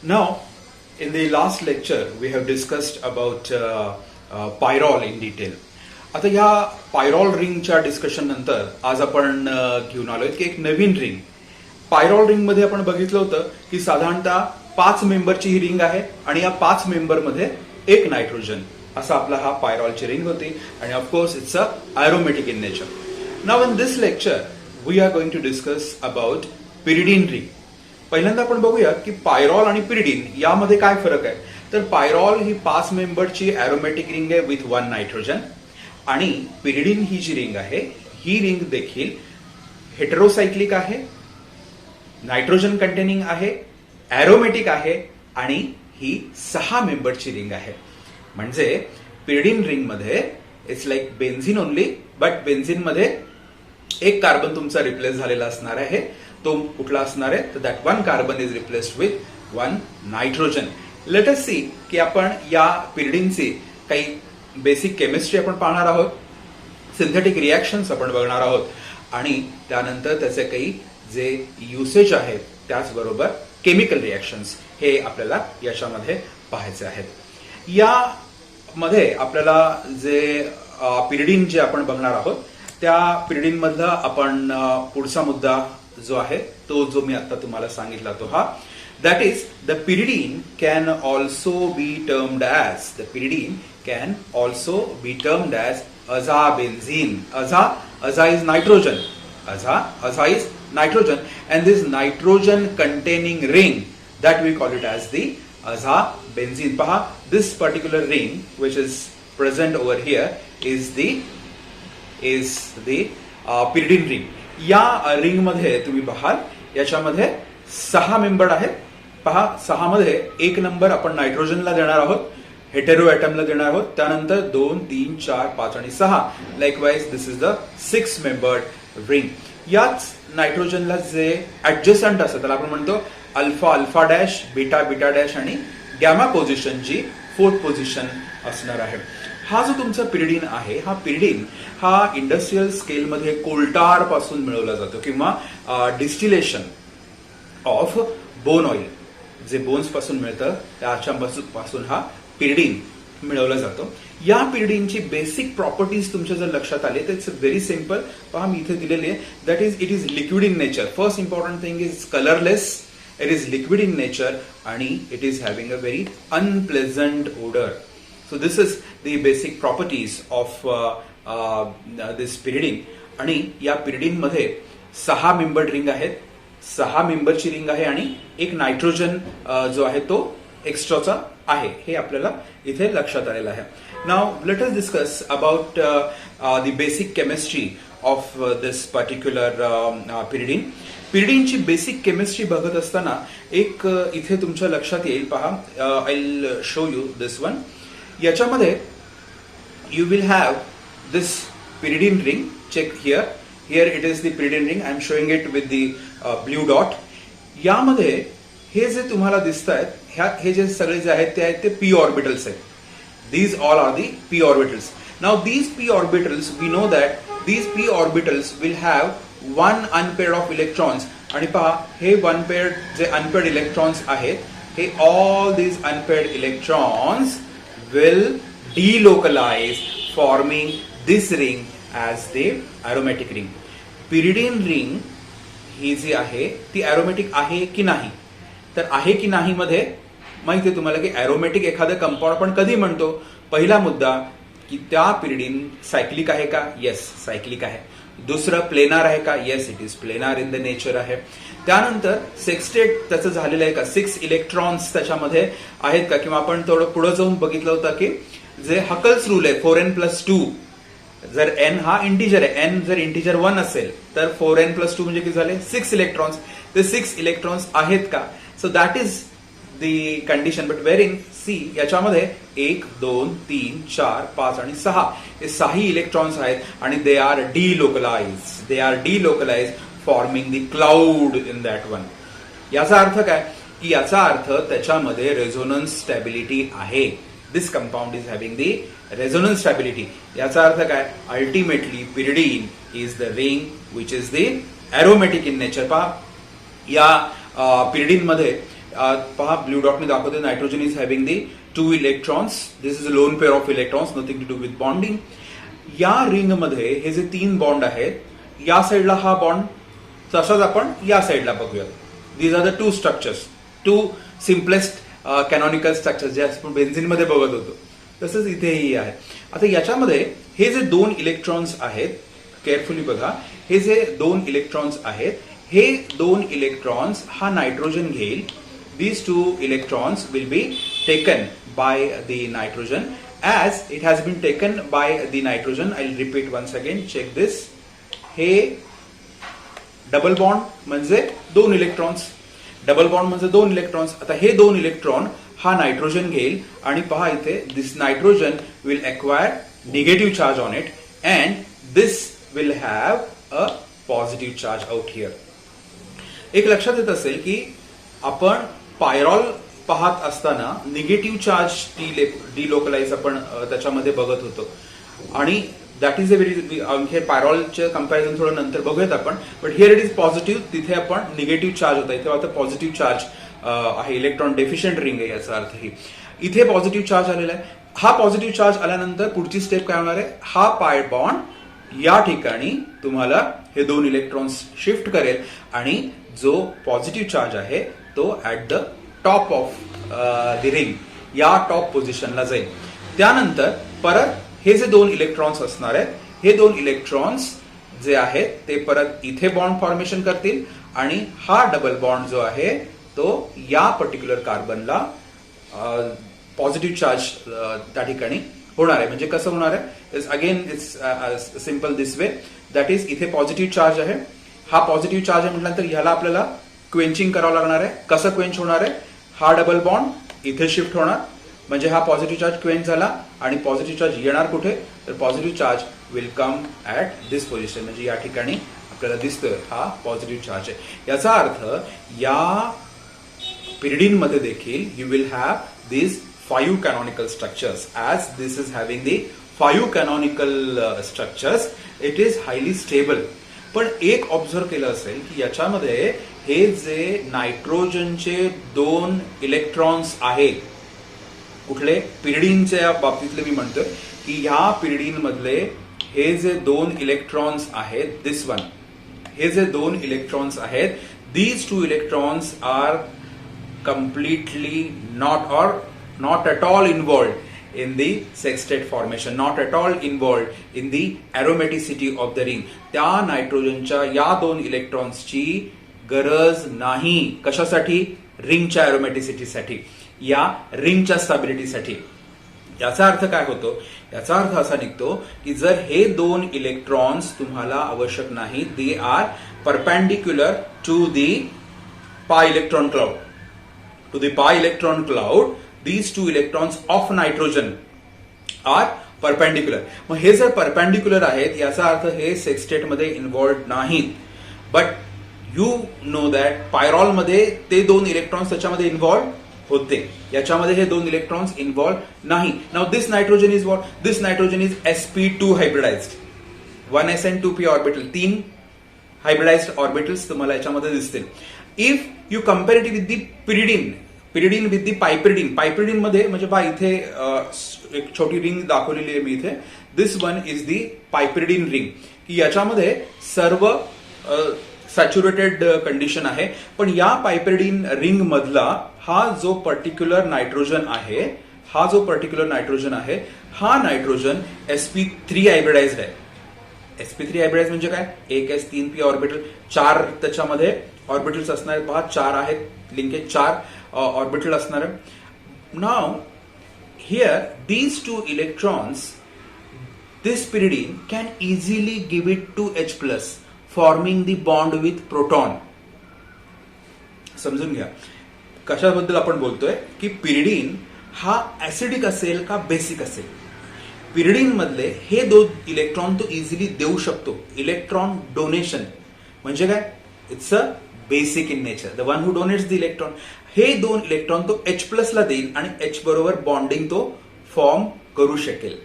Now, in the last lecture, we have discussed about pyrrole in detail. आता या pyrrole रिंगच्या discussion नंतर आज आपण घेऊन आलोय की एक नवीन रिंग. पायरॉल रिंग मध्ये आपण बघितलं होतं की साधारणतः 5 मेंबरची ही रिंग आहे आणि या 5 मेंबर मध्ये एक नायट्रोजन असा आपला हा पायरॉलची रिंग होती आणि of course it's a aromatic in nature. Now in this lecture we are going to discuss about pyridine ring. पहिल्यांदा आपण बघूया की पायरॉल आणि पिरिडीन यामध्ये काय फरक आहे. तर पायरॉल ही 5 मेंबरची aromatic रिंग आहे विथ 1 नायट्रोजन आणि पिरिडीन ही जी रिंग आहे ही रिंग देखील हेटेरोसायक्लिक आहे, नायट्रोजन कंटेनिंग आहे, aromatic आहे आणि ही 6 मेंबरची रिंग आहे. म्हणजे पिरिडीन रिंग मध्ये it's like benzene only, but benzene मध्ये एक कार्बन तुमचा रिप्लेस झालेला असणार आहे. तो कुठला असणार आहे तर that one carbon is replaced with 1 nitrogen. Let us see की आपण या पिरिडीनची काही बेसिक केमिस्ट्री आपण पाहणार आहोत, सिंथेटिक रिॲक्शन्स आपण बघणार आहोत आणि त्यानंतर त्याचे काही जे युसेज आहेत त्याचबरोबर केमिकल रिॲक्शन्स हे आपल्याला याच्यामध्ये पाहायचे आहेत. यामध्ये आपल्याला जे पिरिडीन जे आपण बघणार आहोत त्या पिरिडीन मधला आपण पुढचा मुद्दा जो आहे तो जो मी आता तुम्हाला सांगितला तो हा, that is the pyridine can also be termed as azabenzene. Aza is nitrogen. Aza is nitrogen, and this nitrogen containing ring that we call it as the azabenzene. Paha, this particular ring which is present over here is the pyridine ring. या ring मध्ये तुम्ही पाहाल याच्यामध्ये 6 member आहेत. पहा 6 मध्ये एक number आपण नायट्रोजनला देणार आहोत, हेटेरो ॲटमला देणार आहोत, त्यानंतर 2, 3, 4, 5 आणि 6. Likewise this is the 6 membered ring. याच नायट्रोजनला जे ऍडजस्टंट असतात त्याला आपण म्हणतो alpha alpha dash, beta beta dash आणि गॅमा पोझिशन जी 4th पोझिशन असणार आहे. हा जो तुमचा पिरिडीन आहे हा पिरिडीन हा इंडस्ट्रियल स्केलमध्ये कोल्टार पासून मिळवला जातो किंवा डिस्टिलेशन ऑफ बोन ऑइल जे बोन्स पासून मिळतं त्याच्यापासून हा पिरिडीन मिळवला जातो. या पिरिडीनची बेसिक प्रॉपर्टीज तुमच्या जर लक्षात आले तर इट्स व्हेरी सिम्पल. पहा मी इथे दिलेली आहे that is it is liquid in nature. First important thing is colourless, it is liquid in nature आणि it is having a very unpleasant odour. So this is the basic properties of this pyridine. आणि या pyridine मध्ये 6 membered ring आहेत, 6 मेंबरची ring आहे आणि एक nitrogen जो आहे तो एक्स्ट्राचा आहे हे आपल्याला इथे लक्षात आलेलं आहे. Now let us discuss about the basic chemistry of this particular pyridine. पिरिडीनची बेसिक केमिस्ट्री बघत असताना एक इथे तुमच्या लक्षात येईल. पहा, I will show you this one. याच्यामध्ये you will have this pyridine ring. Check here. Here it is the pyridine ring. I am showing it with the blue dot. यामध्ये हे जे तुम्हाला दिसत आहेत हे जे सगळे जे आहेत ते आहेत ते p orbitals आहेत. These all are the p orbitals. Now these p orbitals we know that these p orbitals will have one unpaired of electrons. आणि पहा हे one paired जे unpaired electrons आहेत हे all these unpaired electrons will delocalize forming this ring as the aromatic ring. pyridine ring ही जी आहे ती aromatic आहे की नाही, तर आहे की नाही मध्ये माहिती आहे तुम्हाला की aromatic एखादं कंपाऊंड आपण कधी म्हणतो. पहिला मुद्दा की त्या pyridine सायक्लिक आहे का, येस सायक्लिक आहे. दुसरं प्लेनार आहे का, yes it is planar in the nature आहे. त्यानंतर सेक्स्टेट त्याचं झालेलं आहे का, 6 इलेक्ट्रॉन्स त्याच्यामध्ये आहेत का, किंवा आपण थोडं पुढे जाऊन बघितलं होतं की जे हकल्स रूल आहे 4n+2, जर n हा इंटिजर आहे, n जर इंटिजर 1 असेल तर 4n+2 म्हणजे किती झाले 6 इलेक्ट्रॉन्स. ते 6 इलेक्ट्रॉन्स आहेत का, so that is the condition. But where in see याच्यामध्ये 1, 2, 3, 4, 5 आणि 6 हे 6 इलेक्ट्रॉन्स आहेत आणि they are delocalise forming the cloud in that one. याचा अर्थ काय की याचा अर्थ त्याच्यामध्ये रेझोनन्स स्टॅबिलिटी आहे. This compound is having the resonance stability. याचा अर्थ काय, ultimately pyridine is the ring which is the aromatic in nature. पहा या पिरिडीन मध्ये पहा ब्ल्यू डॉटने दाखवते nitrogen is having the 2 electrons. This is a lone pair of electrons, nothing to do with bonding. या रिंगमध्ये हे जे 3 बॉन्ड आहेत, या साईडला हा बॉन्ड, तसाच आपण या साईडला बघूया. These are the 2 structures, 2 simplest canonical structures जे आपण बेन्झिनमध्ये बघत होतो, तसंच इथेही आहे. आता याच्यामध्ये हे जे 2 इलेक्ट्रॉन्स आहेत, केअरफुली बघा, हे जे 2 इलेक्ट्रॉन्स आहेत, हे 2 इलेक्ट्रॉन्स हा नायट्रोजन घेईल. These 2 electrons will be taken by the nitrogen as it has been taken by the nitrogen. I'll repeat once again, check this. हे डबल बॉन्ड म्हणजे 2 इलेक्ट्रॉन्स, डबल बॉन्ड म्हणजे 2 इलेक्ट्रॉन्स. आता हे 2 electron हा nitrogen घेईल आणि पहा इथे this nitrogen will acquire negative charge on it and this will have a positive charge out here. एक लक्षात येत असेल की आपण पायरॉल पाहत असताना निगेटिव्ह चार्ज डिलोकलाइज आपण त्याच्यामध्ये बघत होतो आणि दॅट इज अ व्हेरी, हे पायरॉलचे कंपॅरिझन थोडं नंतर बघूयात आपण. But here it is positive, तिथे आपण निगेटिव्ह चार्ज होता, इथे आता पॉझिटिव्ह चार्ज आहे. इलेक्ट्रॉन डेफिशियंट रिंग आहे याचा अर्थ ही. इथे पॉझिटिव्ह चार्ज आलेला आहे. हा पॉझिटिव्ह चार्ज आल्यानंतर पुढची स्टेप काय होणार आहे, हा पाय बॉन्ड या ठिकाणी तुम्हाला हे 2 इलेक्ट्रॉन्स शिफ्ट करेल आणि जो पॉझिटिव्ह चार्ज आहे तो at the top of the ring, या टॉप पोझिशनला जाईल. त्यानंतर परत हे जे 2 इलेक्ट्रॉन्स असणार आहेत, हे 2 इलेक्ट्रॉन्स जे आहेत ते परत इथे बॉन्ड फॉर्मेशन करतील आणि हा डबल बॉन्ड जो आहे तो या पर्टिक्युलर कार्बनला पॉझिटिव्ह चार्ज त्या ठिकाणी होणार आहे. म्हणजे कसं होणार आहे, again it's simple this way, that is इथे पॉझिटिव्ह चार्ज आहे, हा पॉझिटिव्ह चार्ज आहे म्हटल्यानंतर ह्याला आपल्याला क्वेंचिंग करावं लागणार आहे. कसं क्वेंच होणार आहे, हा डबल बॉन्ड इथे शिफ्ट होणार म्हणजे हा पॉझिटिव्ह चार्ज क्वेंच झाला आणि पॉझिटिव्ह चार्ज येणार कुठे, तर positive charge will come at this position. म्हणजे या ठिकाणी आपल्याला दिसतोय हा पॉझिटिव्ह चार्ज आहे. याचा अर्थ या पिरिडीनमध्ये देखील you will have this 5 canonical structures. As this is having the 5 canonical structures, it is highly stable. पण एक ऑब्झर्व केलं असेल की याच्यामध्ये हे जे नायट्रोजनचे 2 इलेक्ट्रॉन्स आहेत, कुठले, पिरिडीनच्या बाबतीतले मी म्हणतोय की ह्या पिरिडीन मधले हे जे 2 इलेक्ट्रॉन्स आहेत, दिस वन, हे जे 2 इलेक्ट्रॉन्स आहेत, these 2 electrons are completely not at all involved in the sextate formation, not at all involved in the aromaticity of the ring. त्या नायट्रोजनच्या या 2 इलेक्ट्रॉन्सची गरज नाही. कशासाठी, रिंगच्या अरोमॅटिसिटीसाठी, या रिंगच्या स्टॅबिलिटीसाठी. याचा अर्थ काय होतो, याचा अर्थ असा निघतो की जर हे 2 इलेक्ट्रॉन्स तुम्हाला आवश्यक नाही, they are perpendicular to the pi electron cloud, to the pi electron cloud, these 2 electrons of nitrogen are perpendicular. मग हे जर परपेंडिक्युलर आहेत याचा अर्थ हे सेक्स्टेट मध्ये इन्व्हॉल्ड नाहीत. But you know that pyrrole मध्ये ते 2 इलेक्ट्रॉन्स त्याच्यामध्ये इन्व्हॉल्व होते, याच्यामध्ये हे 2 इलेक्ट्रॉन्स इन्व्हॉल्व नाही. Now this nitrogen is what, this nitrogen is sp2 hybridized, 1s2p orbital, 3 hybridized orbitals तुम्हाला याच्यामध्ये दिसतील. If you compare it with the pyridine with the piperidine, piperidine मध्ये म्हणजे पहा इथे एक छोटी रिंग दाखवलेली आहे मी इथे, दिस वन इज दी पायपिरिडीन रिंग, की याच्यामध्ये सर्व सॅच्युरेटेड कंडिशन आहे. पण या पायपिरिडीन रिंग मधला हा जो पर्टिक्युलर नायट्रोजन आहे, हा जो पर्टिक्युलर नायट्रोजन आहे, हा नायट्रोजन sp3 हायब्रिडाइज्ड आहे. sp3 हायब्रिडाइज म्हणजे काय, 1s3p ऑर्बिटल, 4 त्याच्यामध्ये ऑर्बिटल्स असणार, पहा 4 आहेत, लिंकेज 4 ऑर्बिटल असणार. Now here these 2 electrons, this pyridine can easily give it to H+, forming the bond with proton. समजून घ्या कशाबद्दल आपण बोलतोय, की पिरिडीन हा ऍसिडिक असेल का बेसिक असेल. पिरिडीन मधले हे 2 इलेक्ट्रॉन तो इझिली देऊ शकतो. इलेक्ट्रॉन डोनेशन म्हणजे काय, it's a basic in nature, the one who donates the electron. हे 2 इलेक्ट्रॉन तो H+ ला देईल आणि H बरोबर बॉन्डिंग तो फॉर्म करू शकेल.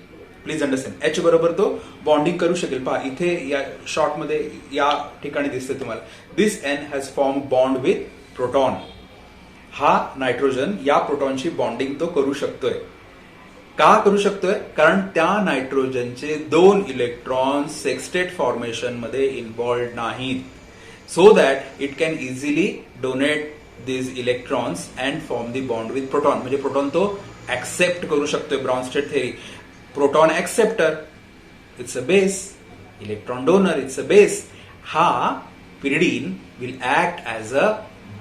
प्लीज अंडरस्टँड, H बरोबर तो बॉन्डिंग करू शकेल. पहा इथे या शॉर्ट मध्ये या ठिकाणी दिसते तुम्हाला, दिस N has form bond with proton. हा नायट्रोजन या प्रोटॉनशी बॉन्डिंग तो करू शकतोय. का करू शकतोय? कारण त्या नायट्रोजनचे 2 इलेक्ट्रॉन सेक्स्टेट फॉर्मेशन मध्ये इन्व्हॉल्ड नाहीत, so that it can easily donate these electrons and form the bond with proton. म्हणजे प्रोटॉन तो ऍक्सेप्ट करू शकतोय. Bronsted theory, proton acceptor it's a base, electron donor it's a base. हा pyridine will act as a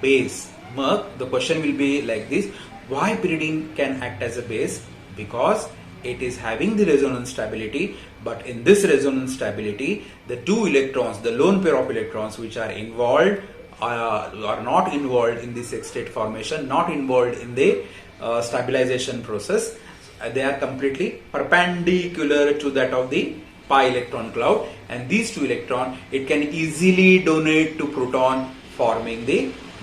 base. मग the question will be like this, why pyridine can act as a base? Because it is having the resonance stability, but in this resonance stability the two electrons, the lone pair of electrons which are involved are not involved in the sextate formation, not involved in the stabilization process. They are completely perpendicular to that of the pi electron cloud, and these two electron it can easily donate to proton, forming the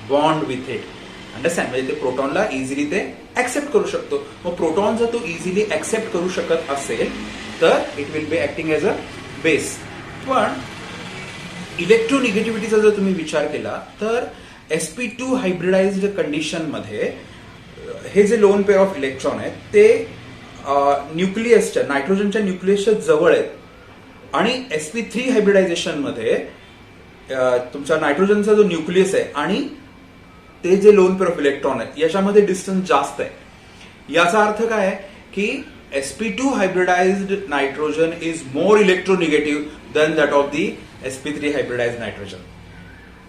bond with it. Understand? म्हणजे ते प्रोटॉनला easily ते accept करू शकतो. मग proton जर तो easily accept करू शकत असेल तर it will be acting as a base. पण इलेक्ट्रोनिगेटिव्हिटीचा जर तुम्ही विचार केला तर sp2 हायब्रिडाइज्ड कंडिशन मध्ये हे जे लोन पेअर ऑफ इलेक्ट्रॉन आहेत ते न्यूक्लियसच्या, नायट्रोजनच्या न्यूक्लियसच्या जवळ आहेत, आणि sp3 हायब्रिडायझेशन मध्ये तुमचा नायट्रोजनचा जो न्यूक्लियस आहे आणि ते जे लोन पेअर ऑफ इलेक्ट्रॉन आहेत याच्यामध्ये डिस्टन्स जास्त आहे. याचा अर्थ काय आहे की sp2 hybridized nitrogen is more electronegative than that of the sp3 hybridized nitrogen.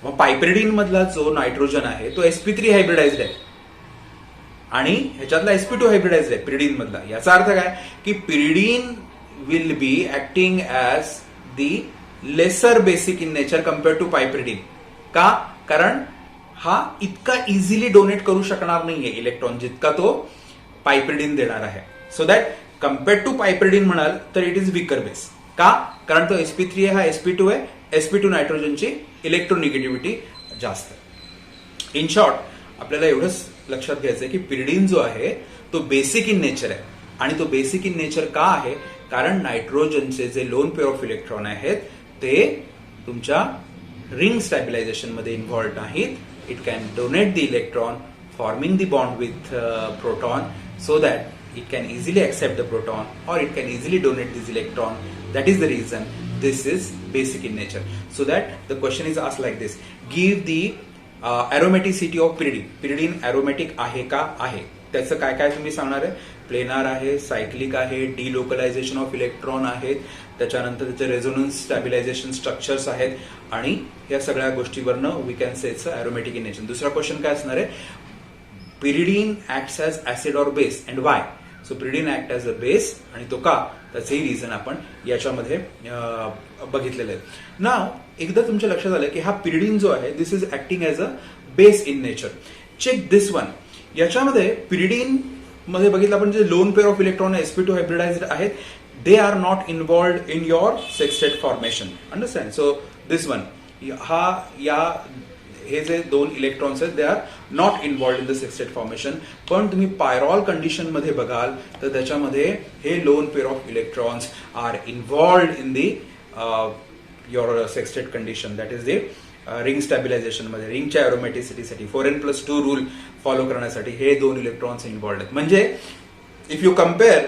मग पायपिरिडीन मधला जो नायट्रोजन आहे तो sp3 हायब्रिडाइज्ड आहे आणि ह्याच्यातला sp2 हायब्रिडाइज्ड आहे पिरिडीन मधला. याचा अर्थ काय की pyridine will be acting as the lesser basic in nature compare to piperidine. का? कारण हा इतका इझिली डोनेट करू शकणार नाहीये इलेक्ट्रॉन जितका तो पायपिरिडीन देणार आहे. सो दॅट कम्पेअर्ड टू पायपिरिडीन म्हणाल तर इट इज विकर बेस. का? कारण तो sp3 हा sp2 आहे. sp2 नायट्रोजनची इलेक्ट्रोनिगेटिव्हिटी जास्त आहे. इन शॉर्ट आपल्याला एवढंच लक्षात घ्यायचं आहे की पिरिडीन जो आहे तो बेसिक इन नेचर आहे. आणि तो बेसिक इन नेचर का आहे? कारण नायट्रोजनचे जे लोन पेअर ऑफ इलेक्ट्रॉन आहेत ते तुमच्या रिंग स्टॅबिलायझेशन मध्ये इन्व्हॉल्व नाहीत. It can donate the electron, forming the bond with proton, so that it can easily accept the proton or it can easily donate this electron. That is the reason this is basic in nature. So that the question is asked like this: give the aromaticity of pyridine. Pyridine aromatic आहे का? आहे. त्याचं काय काय तुम्ही सांगणार आहे? Planar आहे, सायक्लिक आहे, डिलोकलायझेशन ऑफ इलेक्ट्रॉन आहेत, त्याच्यानंतर त्याचे रेझोनन्स स्टॅबिलायझेशन स्ट्रक्चर्स आहेत, आणि या सगळ्या गोष्टीवरनं we can say it's aromatic in nature. दुसरा क्वेश्चन काय असणार आहे? Pyridine acts as acid or base and why? So pyridine act as a base, आणि तो का, त्याचंही रिझन आपण याच्यामध्ये बघितलेलं आहे. नाव एकदा तुमच्या लक्षात आलं की हा पिरिडीन जो आहे this is acting as a base in nature. Check this one. याच्यामध्ये पिरिडीन मध्ये बघितलं आपण जे lone pair of electron sp2 hybridized आहेत, they are not involved in your sextet formation. Understand? So this one, हे जे 2 इलेक्ट्रॉन्स आहेत they are not involved in the sextet formation. पण तुम्ही पायरॉल कंडिशन मध्ये बघाल तर त्याच्यामध्ये हे lone pair of electrons are involved in the your sextet condition. That is the ring stabilization मध्ये, रिंगच्या एरोमॅटिसिटीसाठी 4n+2 रूल फॉलो करण्यासाठी हे 2 इलेक्ट्रॉन्स इन्व्हॉल्ड आहेत. म्हणजे if you compare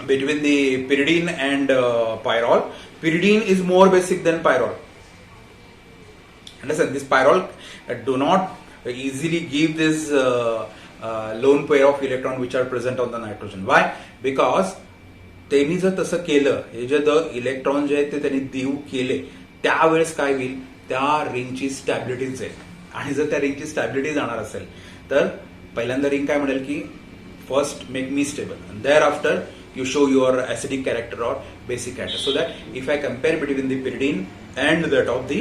between the pyridine and pyrrole, pyridine is more basic than pyrrole. Understand? This pyrrole do not easily give this lone pair of electron which are present on the nitrogen. Why? Because त्यांनी जर तसं केलं, हे जे electron जे आहेत ते त्यांनी देऊ केले, त्यावेळेस काय होईल, त्या रिंगची स्टॅबिलिटी जाईल. आणि जर त्या रिंगची स्टॅबिलिटी जाणार असेल तर पहिल्यांदा रिंग काय म्हणेल की first make me stable, thereafter you show your acidic character or basic character. So that if I compare between the pyridine and that of the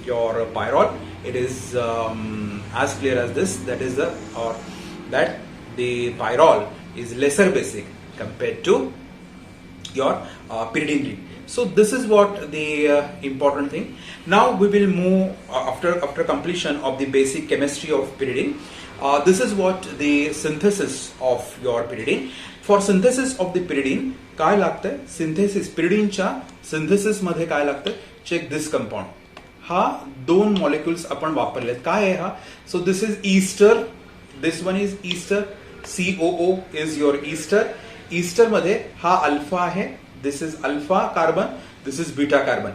your pyrrole, it is as clear as this, that is that the pyrrole is lesser basic compared to your pyridine ring. So this is what the important thing. Now we will move after completion of the basic chemistry of pyridine. This is what the synthesis of your pyridine. For synthesis of the pyridine काय लागतंय, synthesis पिरिडीनच्या synthesis मध्ये काय लागतं, check दिस compound. हा 2 molecules आपण वापरलेत. काय आहे हा? So this is ester this one is ester, COO is your ester. Ester मध्ये हा अल्फा आहे, this is alpha carbon, this is beta carbon.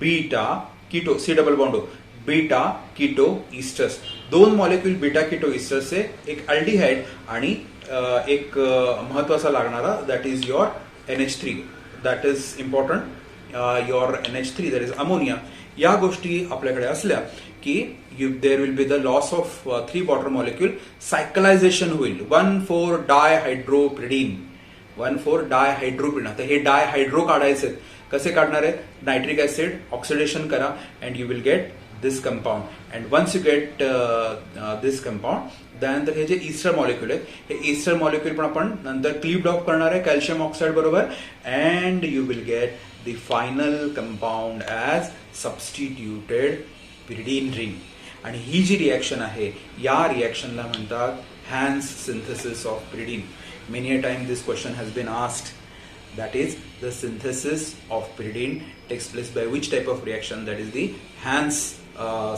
Beta keto, C double bond, beta keto esters. दोन molecule beta keto ईस्टर्सचे, एक aldehyde आणि एक महत्वाचा लागणारा that is your NH3. That is important, your NH3 that is ammonia. या गोष्टी आपल्याकडे असल्या की there will be the loss of 3 water molecule, सायकलायझेशन होईल. 1,4 डायहायड्रोपिरिडीन, 1,4 डायहायड्रोपिरिडीन. आता हे डायहायड्रो काढायचे, कसे काढणार आहे? नायट्रिक ऍसिड ऑक्सिडेशन करा and you will get this compound. And once you get this compound, त्यानंतर हे जे ईस्टर मॉलिक्यूल आहे, हे ईस्टर मॉलिक्यूल पण आपण नंतर क्लीव्ड ऑफ करणार आहे कॅल्शियम ऑक्साईड बरोबर. And you will get the final compound as substituted pyridine ring. आणि ही जी रिॲक्शन आहे, या रिॲक्शनला म्हणतात Hantzsch synthesis of pyridine. Many a time this question has been asked. That is the synthesis of pyridine takes place by which type of reaction? That is the Hans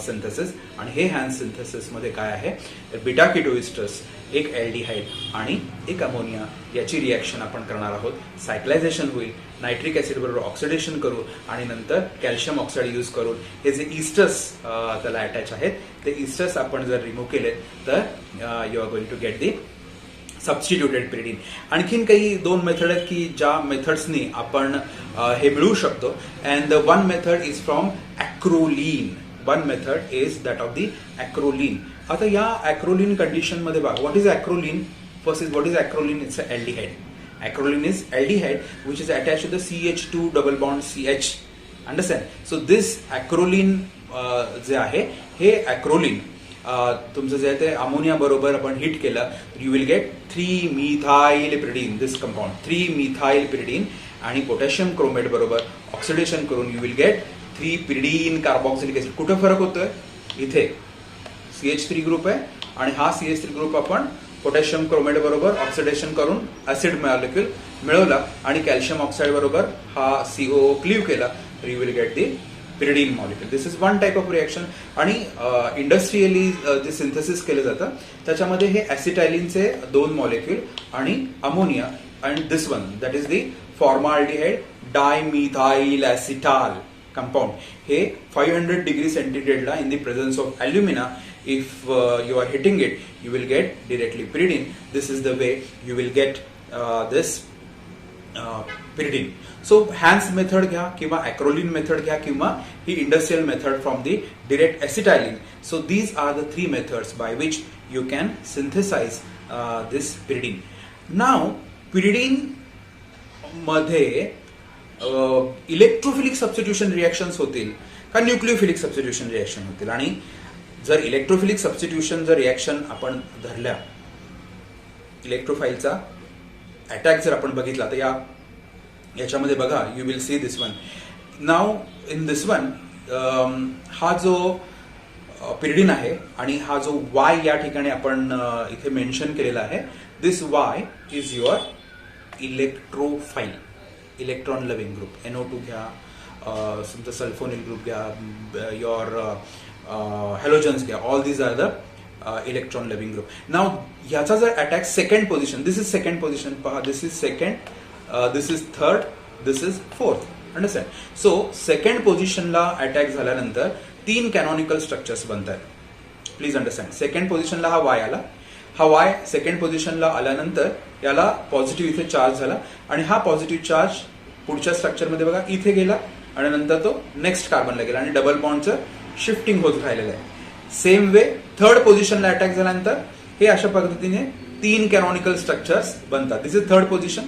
synthesis. आणि हे Hans synthesis मध्ये काय आहे? तर beta कीटोइस्टर्स, एक aldehyde आणि एक ammonia याची रिॲक्शन आपण करणार आहोत. सायक्लायझेशन होईल, नायट्रिक ऍसिड बरोबर ऑक्सिडेशन करू आणि नंतर कॅल्शियम ऑक्साईड यूज करून हे जे ईस्टर्स त्याला अटॅच आहेत, ते ईस्टर्स आपण जर रिमूव्ह केले तर you are going to get the substituted pyridine. आणखीन काही 2 मेथड आहेत की ज्या मेथड्सनी आपण हे मिळवू शकतो. And the one method is from acrolein. One method is that of the acrolein. आता या ॲक्रोलीन कंडिशन मध्ये बघा, what is acrolein? First is what is acrolein? It's a aldehyde. Acrolein is aldehyde which is attach to the CH2 double bond CH. Understand? So this acrolein जे आहे, हे ॲक्रोलीन तुमचं जे आहे ते अमोनिया बरोबर आपण हिट केलं, you will gate 3 methyl pyridine. This compound 3 methyl pyridine आणि पोटॅशियम क्रोमेट बरोबर ऑक्सिडेशन करून you will gate 3 pyridine carboxylic acid. कुठं फरक होतोय? इथे CH3 ग्रुप आहे आणि हा CH3 ग्रुप आपण पोटॅशियम क्रोमेट बरोबर ऑक्सिडेशन करून ऍसिड मॉलिक्यूल मिळवला आणि कॅल्शियम ऑक्साईड बरोबर हा COO क्लीव्ह केला, तर you will get the pyridine molecule. This is one type of reaction. आणि इंडस्ट्रियली जे सिंथेसिस केलं जातं त्याच्यामध्ये हे ऍसिटायलिनचे 2 मॉलिक्यूल आणि ammonia and this one that is the formaldehyde dimethyl acetal compound. हे 500 डिग्री सेंटीग्रेडला in the presence of alumina, if you are heating it, you will get directly pyridine. This is the way you will get this pyridine. So Hantzsch method घ्या किंवा acrolein method घ्या किंवा ही industrial method from the direct acetylene. So these are the 3 methods by which you can synthesize this pyridine. नाव pyridine मध्ये electrophilic substitution reactions होतील का nucleophilic substitution reaction होतील? आणि जर इलेक्ट्रोफिलिक सबस्टिट्यूशन जर रिॲक्शन आपण धरल्या, इलेक्ट्रोफाईलचा अटॅक जर आपण बघितला, तर याच्यामध्ये बघा, you will see this one. Now in this one हा जो पिरिडीन आहे आणि हा जो Y या ठिकाणी आपण इथे मेन्शन केलेला आहे, this Y is your electrophile, electron loving group. NO2 घ्या, तुमचा सल्फोनिल ग्रुप घ्या, युअर हॅलोजन्स घ्या, all these are the electron loving group. नाव ह्याचा जर attack second position, this is second position, पहा, this is second, this is third, this is fourth. Understand? So second पोझिशनला attack झाल्यानंतर 3 canonical structures बनतात. Please understand. Second पोझिशनला हा Y आला, हा Y सेकंड पोझिशनला आल्यानंतर याला पॉझिटिव्ह इथे चार्ज झाला आणि हा पॉझिटिव्ह चार्ज पुढच्या स्ट्रक्चरमध्ये बघा इथे गेला आणि नंतर तो नेक्स्ट कार्बनला गेला आणि डबल बॉन्डचं शिफ्टिंग होत राहिलेलं आहे. सेम वे थर्ड पोझिशनला अटॅक झाल्यानंतर हे अशा पद्धतीने 3 कॅनॉनिकल स्ट्रक्चर्स बनतात. दिस इज थर्ड पोझिशन.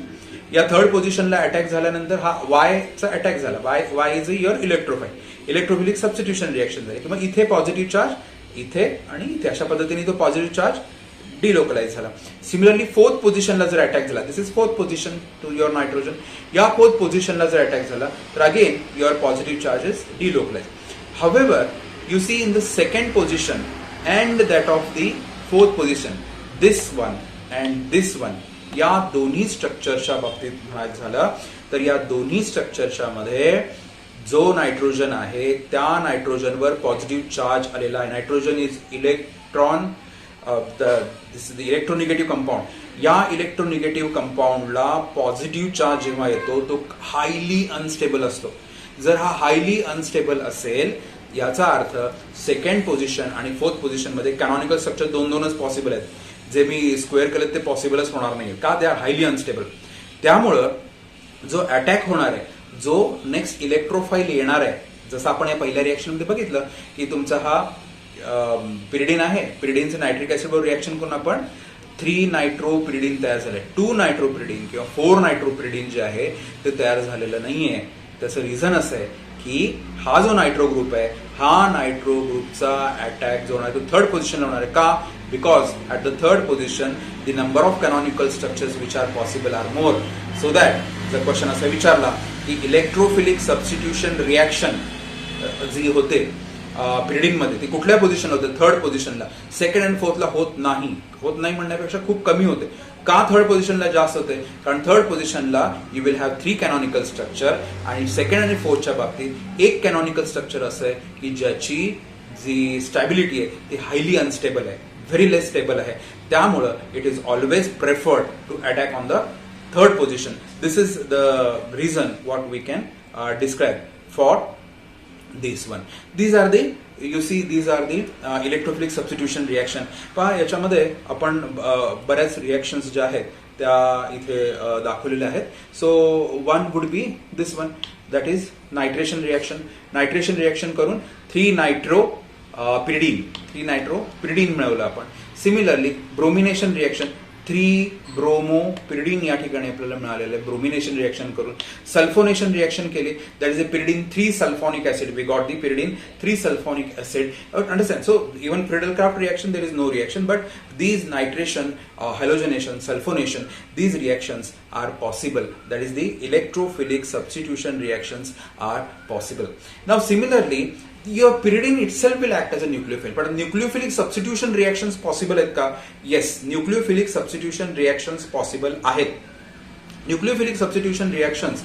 या थर्ड पोझिशनला अटॅक झाल्यानंतर हा वायचा अटॅक झाला. Y is your इलेक्ट्रोफाईल, electrophilic substitution reaction झाली किंवा इथे पॉझिटिव्ह चार्ज इथे आणि इथे अशा पद्धतीने तो पॉझिटिव्ह चार्ज डिलोकलाइज झाला. सिमिलरली फोर्थ पोझिशनला जर अटॅक झाला, this is fourth position to your nitrogen, या फोर्थ पोझिशनला जर अटॅक झाला तर again your positive charge is delocalize. However you see in the second position and that of the fourth position, this one and this one, या दोन्ही स्ट्रक्चरच्या बाबतीत म्हणायचं झालं तर या दोन्ही स्ट्रक्चरच्या मध्ये जो नायट्रोजन आहे त्या नायट्रोजनवर पॉझिटिव्ह चार्ज आलेला आहे. Nitrogen is electron this the electronegative compound. या इलेक्ट्रोनिगेटिव्ह कंपाऊंडला पॉझिटिव्ह चार्ज जेव्हा येतो तो हायली अनस्टेबल असतो. जर हा हायली अनस्टेबल असेल याचा अर्थ सेकंड पोझिशन आणि फोर्थ पोझिशन मध्ये कॅनॉनिकल स्ट्रक्चर दोनच पॉसिबल आहेत. जे मी स्क्वेअर केलेत ते पॉसिबलच होणार नाही. का? ते आर हायली अनस्टेबल. त्यामुळं जो अटॅक होणार आहे, जो नेक्स्ट इलेक्ट्रोफाईल येणार आहे, जसं आपण या पहिल्या रिएक्शन मध्ये बघितलं की तुमचा हा पिरिडिन आहे. पिरिडिनचं नायट्रिक ऍसिड बरोबर रिएक्शन करून आपण 3 नायट्रोपिरिडिन तयार झालंय. 2 नायट्रोपिरिडिन किंवा 4 नायट्रोपिरिडिन जे आहे ते तयार झालेलं नाहीये. त्याचं रिझन असं आहे की हा जो नायट्रो ग्रुप आहे, हा नायट्रो ग्रुपचा अटॅक जो आहे तो थर्ड पोझिशनला होणार आहे. का? Because at the third position the number of canonical structures which are possible are more. So that जर क्वेश्चन असा विचारला की इलेक्ट्रोफिलिक सबस्टिट्यूशन रिॲक्शन जी होते पिरिडिनमध्ये ती कुठल्या पोझिशनला होते? थर्ड पोझिशनला. सेकंड अँड फोर्थला होत नाही म्हणण्यापेक्षा खूप कमी होते. का थर्ड पोझिशनला जास्त होते? कारण थर्ड पोझिशनला यू विल हॅव 3 कॅनॉनिकल स्ट्रक्चर आणि सेकंड आणि फोर्थच्या बाबतीत एक कॅनॉनिकल स्ट्रक्चर असं आहे की ज्याची जी स्टॅबिलिटी आहे ती हायली अनस्टेबल आहे, व्हेरी लेस स्टेबल आहे. त्यामुळं it is always preferred to attack on the third position. This is the reason what we can describe for this one. These are the electrophilic substitution reaction. पहा याच्यामध्ये आपण बऱ्याच reactions ज्या आहेत त्या इथे दाखवलेल्या आहेत. So one would be this one, that is nitration reaction. Nitration reaction करून 3 नायट्रोपिरिडिन मिळवलं आपण. सिमिलरली ब्रोमिनेशन रिॲक्शन 3 ब्रोमोपिरिडिन या ठिकाणी आपल्याला मिळालेलं आहे ब्रोमिनेशन रिॲक्शन करून. सल्फोनेशन रिॲक्शन केली, that is a pyridine 3 sulfonic acid. We got the pyridine 3 sulfonic acid. Understand? So even Friedel Crafts reaction there is no reaction, but these nitration, halogenation, sulfonation, these reactions are possible. That is the electrophilic substitution reactions are possible. Now similarly, your pyridine itself will act as a nucleophile. But nucleophilic substitution reactions possible आहेत का? Yes, nucleophilic substitution reactions possible आहेत. Nucleophilic substitution reactions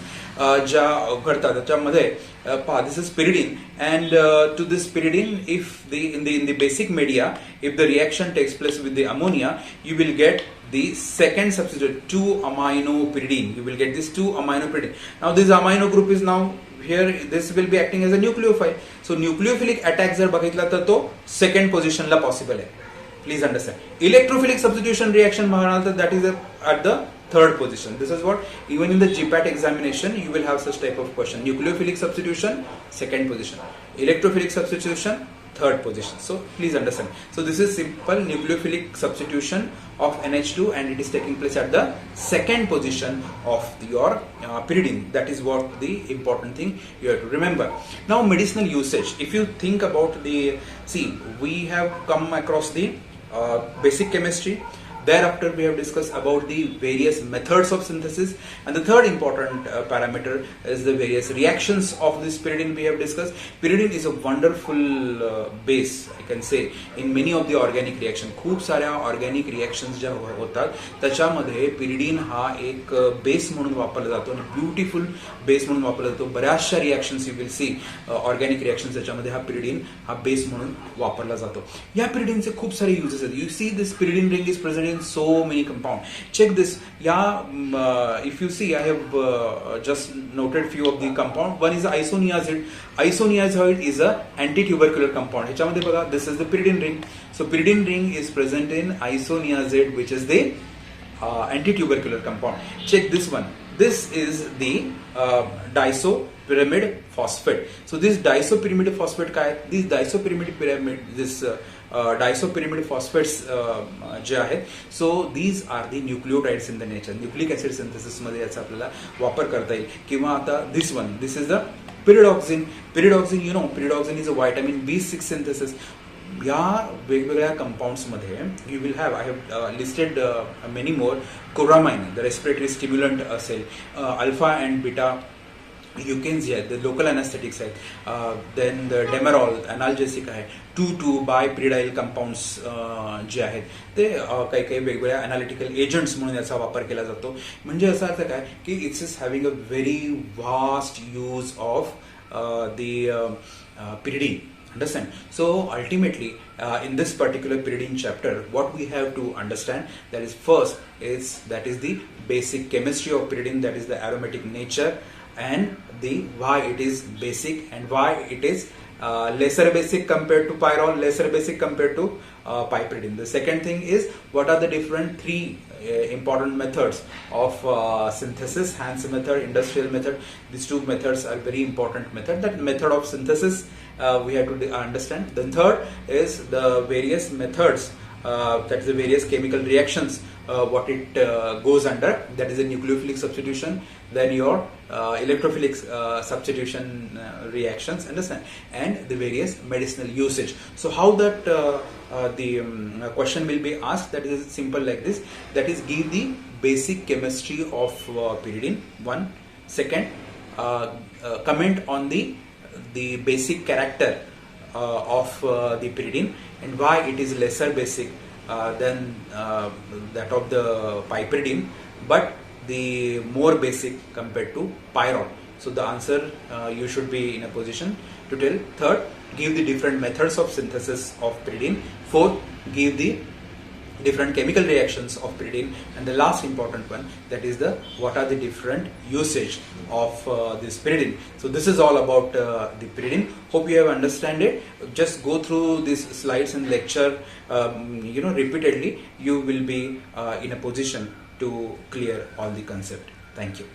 ज्या घडतात त्याच्यामध्ये पहा, this is pyridine and to this pyridine if in the basic media if the reaction takes place with the ammonia you will get the second substitute 2-amino-pyridine. You will get this 2-amino-pyridine. Now this amino group is now here, this will be acting as a nucleophile. So nucleophilic attack जर बघितला तर तो second position ला possible आहे. Please understand. Electrophilic substitution reaction म्हणाल तर that is at the third position. This is what even in the GPAT examination you will have such type of question. Nucleophilic substitution second position, electrophilic substitution third position. So please understand. So this is simple nucleophilic substitution of NH2 and it is taking place at the second position of your pyridine. That is what the important thing you have to remember. Now medicinal usage. If you think about we have come across the basic chemistry. Thereafter, we have discussed about the various methods of synthesis, and the third important parameter is the various reactions of this pyridine. We have discussed. Pyridine is a wonderful base, I can say, in many of the organic reactions. खूप साऱ्या organic reactions ज्या होतात त्याच्यामध्ये pyridine हा एक base म्हणून वापरला जातो आणि ब्युटिफुल बेस म्हणून वापरला जातो. बऱ्याचशा reactions you will see organic reactions त्याच्यामध्ये हा पिरिडिन हा बेस म्हणून वापरला जातो. या पिरिडिनचे खूप सारे युजेस आहेत. You see this pyridine ring is present in so many compounds. Check this. If you see, I have just noted few of the compound. One is isoniazid. Isoniazid is a anti-tubercular compound. ह्याच्यामध्ये बघा, this is the pyridine ring. So pyridine ring is present in isoniazid, which is the anti-tubercular compound. Check this one. This is the disopyramid phosphate. So this disopyramid phosphate काय? This disopyramid phosphates जे आहेत, so these are the nucleotides in the nature. Nucleic acid synthesis मध्ये याचा आपल्याला वापर करता येईल. किंवा आता this is the pyridoxine. Pyridoxine is a vitamin B6 synthesis. या वेगवेगळ्या कंपाऊंड्स मध्ये you will have, I have listed many more. Coramine the respiratory stimulant असेल, अल्फा अँड बीटा युकेन्स जे आहेत ते लोकल अॅनास्थेटिक्स आहेत. देन द डेमेरॉल अनाल्जेसिक आहे. 2,2 बायपिरिडाइल कंपाऊंड्स जे आहेत ते काही काही वेगवेगळ्या अनालिटिकल एजंट्स म्हणून याचा वापर केला जातो. म्हणजे याचा अर्थ काय की it's is having a very vast use of the pyridine. Understand? So ultimately, in this particular pyridine chapter, what we have to understand, that is first is that is the basic chemistry of pyridine, that is the aromatic nature, and the why it is basic and why it is lesser basic compared to pyrrole, lesser basic compared to piperidine. The second thing is what are the different three important methods of synthesis: Hansen method, industrial method. These two methods are very important method. That method of synthesis we have to understand. The third is the various methods, that is the various chemical reactions, what it goes under, that is the nucleophilic substitution, then your electrophilic substitution reactions, understand, and the various medicinal usage. So how that the question will be asked, that is simple like this, that is give the basic chemistry of pyridine, one. Second, comment on the basic character of the pyridine and why it is lesser basic than that of the piperidine, but the more basic compared to pyrrole. So the answer you should be in a position to tell. Third, give the different methods of synthesis of pyridine. Fourth, give the different chemical reactions of pyridine, and the last important one, that is the what are the different usage of this pyridine. So this is all about the pyridine. Hope you have understand it. Just go through these slides and lecture repeatedly. You will be in a position to clear all the concept. Thank you.